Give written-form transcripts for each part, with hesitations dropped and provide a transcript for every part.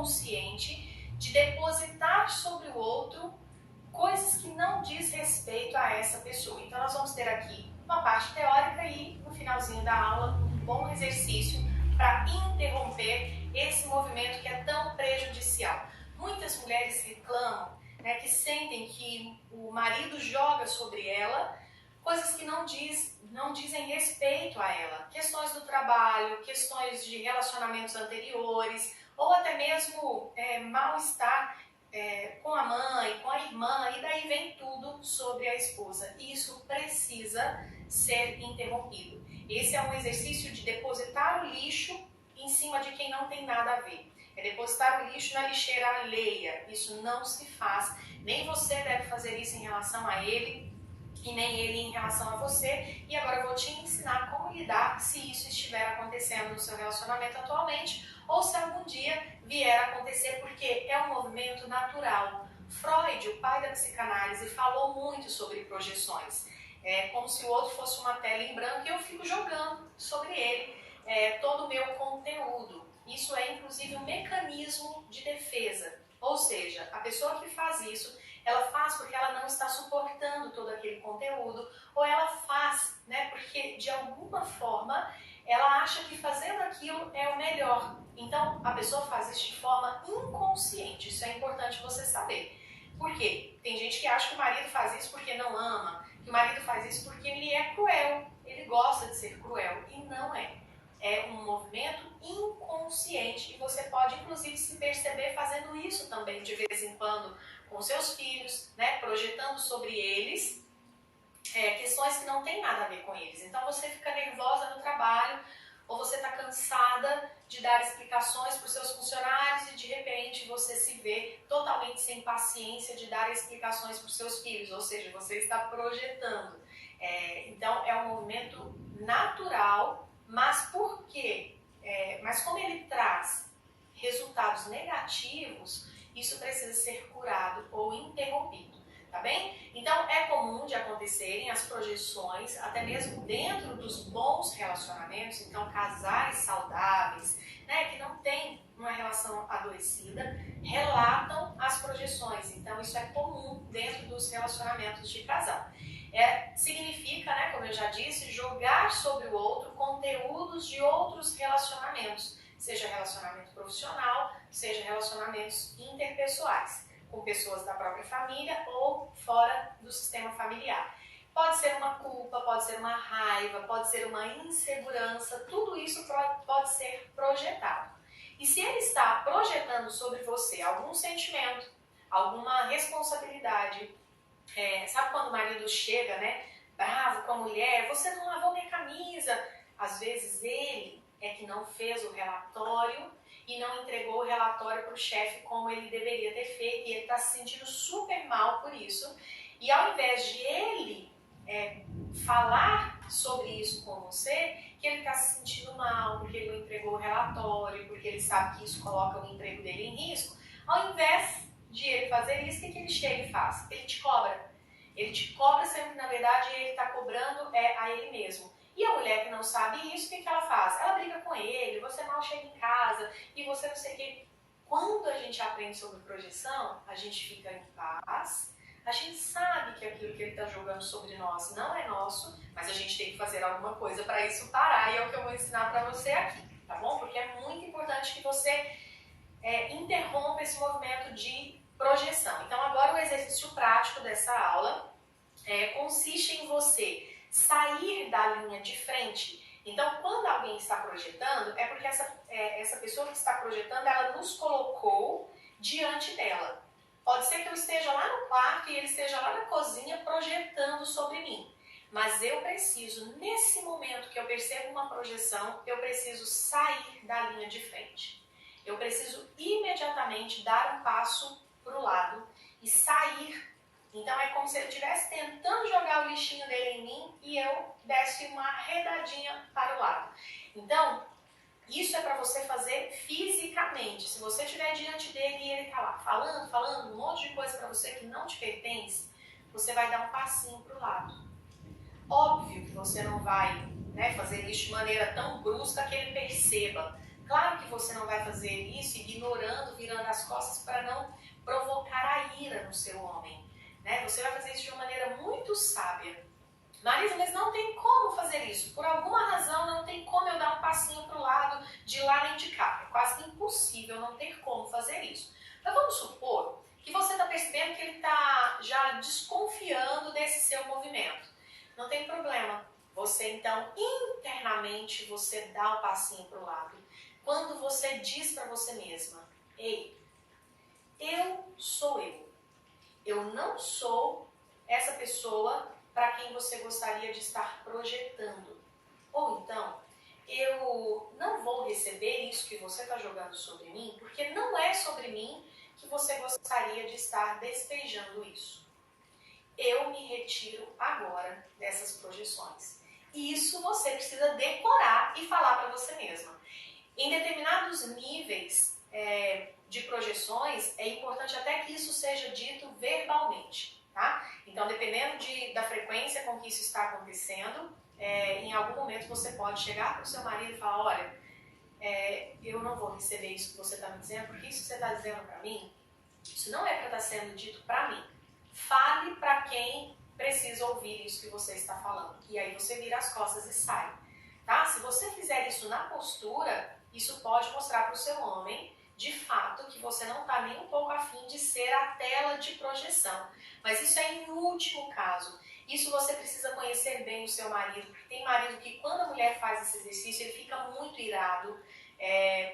inconsciente de depositar sobre o outro coisas que não diz respeito a essa pessoa. Então nós vamos ter aqui uma parte teórica e no finalzinho da aula um bom exercício para interromper esse movimento que é tão prejudicial. Muitas mulheres reclamam, né, que sentem que o marido joga sobre ela coisas que não dizem respeito a ela. Questões do trabalho, questões de relacionamentos anteriores, ou até mesmo mal-estar com a mãe, com a irmã, e daí vem tudo sobre a esposa. Isso precisa ser interrompido. Esse é um exercício de depositar o lixo em cima de quem não tem nada a ver. É depositar o lixo na lixeira alheia. Isso não se faz. Nem você deve fazer isso em relação a ele, e nem ele em relação a você. E agora eu vou te ensinar como lidar se isso estiver acontecendo no seu relacionamento atualmente, ou se algum dia vier a acontecer, porque é um movimento natural. Freud, o pai da psicanálise, falou muito sobre projeções. É como se o outro fosse uma tela em branco e eu fico jogando sobre ele todo o meu conteúdo. Isso é inclusive um mecanismo de defesa. Ou seja, a pessoa que faz isso, ela faz porque ela não está suportando todo aquele conteúdo, ou ela faz, né, porque de alguma forma ela acha que fazendo aquilo é o melhor. Então a pessoa faz isso de forma inconsciente. Isso é importante você saber. Por quê? Tem gente que acha que o marido faz isso porque não ama, que o marido faz isso porque ele é cruel, ele gosta de ser cruel, e não é. É um movimento inconsciente e você pode inclusive se perceber fazendo isso também de vez em quando com seus filhos, né, projetando sobre eles questões que não tem nada a ver com eles. Então você fica nervosa no trabalho, ou você está cansada de dar explicações para os seus funcionários e de repente você se vê totalmente sem paciência de dar explicações para os seus filhos, ou seja, você está projetando. Então é um movimento natural, mas por quê? Mas como ele traz resultados negativos, isso precisa ser curado ou interrompido, tá bem? Então é comum de acontecerem as projeções, até mesmo dentro dos bons relacionamentos, então casais saudáveis, né, que não têm uma relação adoecida, relatam as projeções. Então isso é comum dentro dos relacionamentos de casal. Significa, né, como eu já disse, jogar sobre o outro conteúdos de outros relacionamentos, seja relacionamento profissional, seja relacionamentos interpessoais, com pessoas da própria família ou fora do sistema familiar. Pode ser uma culpa, pode ser uma raiva, pode ser uma insegurança, tudo isso pode ser projetado. E se ele está projetando sobre você algum sentimento, alguma responsabilidade, sabe quando o marido chega, né, bravo com a mulher, você não lavou minha camisa, às vezes ele é que não fez o relatório e não entregou o relatório para o chefe como ele deveria ter feito, e ele está se sentindo super mal por isso, e ao invés de ele falar sobre isso com você, que ele está se sentindo mal porque ele não entregou o relatório, porque ele sabe que isso coloca o emprego dele em risco, ao invés de ele fazer isso, o que ele chega e faz? Ele te cobra. Ele te cobra sendo que, na verdade, ele está cobrando a ele mesmo. E a mulher que não sabe isso, o que ela faz? Ela briga com ele, você mal chega em casa e você não sei o quê. Quando a gente aprende sobre projeção, a gente fica em paz, a gente sabe que aquilo que ele está jogando sobre nós não é nosso, mas a gente tem que fazer alguma coisa para isso parar, e é o que eu vou ensinar para você aqui, tá bom? Porque é muito importante que você interrompa esse movimento de projeção. Então agora o exercício prático dessa aula consiste em você sair da linha de frente. Então quando alguém está projetando, é porque essa pessoa que está projetando, ela nos colocou diante dela. Pode ser que eu esteja lá no quarto e ele esteja lá na cozinha projetando sobre mim. Mas eu preciso, nesse momento que eu percebo uma projeção, eu preciso sair da linha de frente. Eu preciso imediatamente dar um passo para o lado e sair. Então é como se ele estivesse tentando jogar o lixinho dele em mim e eu desse uma redadinha para o lado. Então, isso é para você fazer fisicamente. Se você estiver diante dele e ele está lá falando um monte de coisa para você que não te pertence, você vai dar um passinho para o lado. Óbvio que você não vai fazer isso de maneira tão brusca que ele perceba. Claro que você não vai fazer isso ignorando, virando as costas para não provocar a ira no seu homem, né? Você vai fazer isso de uma maneira muito sábia. Marisa, mas não tem como fazer isso. Por alguma razão não tem como eu dar um passinho para o lado, de lá nem de cá. É quase impossível não ter como fazer isso. Mas vamos supor que você está percebendo que ele está já desconfiando desse seu movimento. Não tem problema. Você então, internamente, você dá o passinho para o lado. Quando você diz para você mesma, ei, eu sou eu. Eu não sou essa pessoa para quem você gostaria de estar projetando. Ou então, eu não vou receber isso que você está jogando sobre mim, porque não é sobre mim que você gostaria de estar despejando isso. Eu me retiro agora dessas projeções. E isso você precisa decorar e falar para você mesma. Em determinados níveis de projeções, é importante até que isso seja dito verbalmente. Tá? Então, dependendo da frequência com que isso está acontecendo, em algum momento você pode chegar para o seu marido e falar, olha, eu não vou receber isso que você está me dizendo, porque isso que você está dizendo para mim, isso não é para estar sendo dito para mim. Fale para quem precisa ouvir isso que você está falando. E aí você vira as costas e sai. Tá? Se você fizer isso na postura, isso pode mostrar para o seu homem, de fato, que você não está nem um pouco afim de ser a tela de projeção. Mas isso é em último caso. Isso você precisa conhecer bem o seu marido, porque tem marido que quando a mulher faz esse exercício, ele fica muito irado,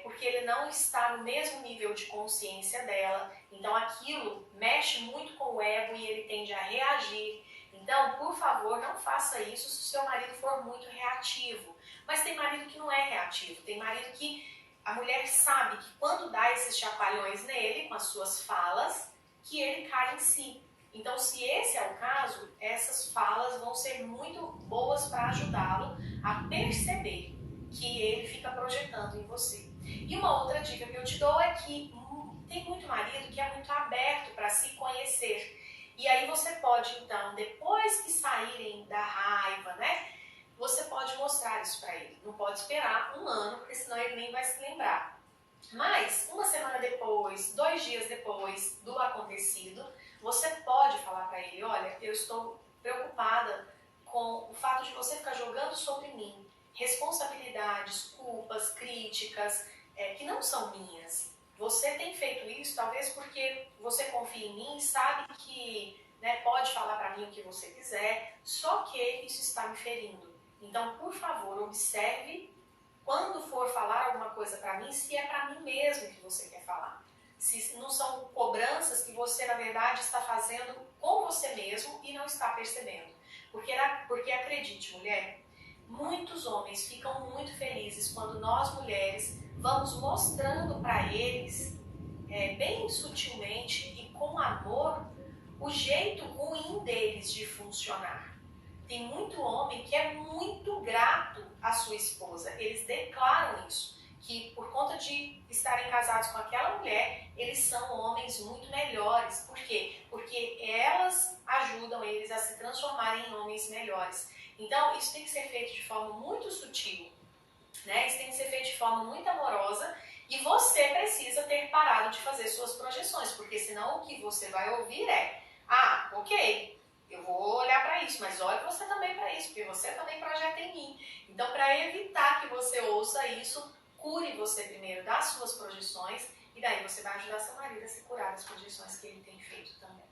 porque ele não está no mesmo nível de consciência dela. Então aquilo mexe muito com o ego e ele tende a reagir. Então, por favor, não faça isso se o seu marido for muito reativo. Mas tem marido que não é reativo, tem marido que a mulher sabe que quando dá esses chacoalhões nele, com as suas falas, que ele cai em si. Então, se esse é o caso, essas falas vão ser muito boas para ajudá-lo a perceber que ele fica projetando em você. E uma outra dica que eu te dou é que tem muito marido que é muito aberto para se conhecer. E aí você pode, então, depois que saírem da raiva, né, você pode mostrar isso para ele. Não pode esperar um ano, porque senão ele nem vai se lembrar. Mas, uma semana depois, 2 dias depois do acontecido, você pode falar para ele, olha, eu estou preocupada com o fato de você ficar jogando sobre mim responsabilidades, culpas, críticas, que não são minhas. Você tem feito isso talvez porque você confia em mim e sabe que pode falar para mim o que você quiser, só que isso está me ferindo. Então, por favor, observe quando for falar alguma coisa para mim, se é para mim mesmo que você quer falar. Se não são cobranças que você, na verdade, está fazendo com você mesmo e não está percebendo. Porque acredite, mulher, muitos homens ficam muito felizes quando nós, mulheres, vamos mostrando para eles, bem sutilmente e com amor, o jeito ruim deles de funcionar. Tem muito homem que é muito grato à sua esposa. Eles declaram isso, que por conta de estarem casados com aquela mulher, eles são homens muito melhores. Por quê? Porque elas ajudam eles a se transformarem em homens melhores. Então, isso tem que ser feito de forma muito sutil, né? Isso tem que ser feito de forma muito amorosa e você precisa ter parado de fazer suas projeções, porque senão o que você vai ouvir é, ok, eu vou olhar para isso, mas olhe você também para isso, porque você também projeta em mim. Então, para evitar que você ouça isso, cure você primeiro das suas projeções e daí você vai ajudar seu marido a se curar das projeções que ele tem feito também.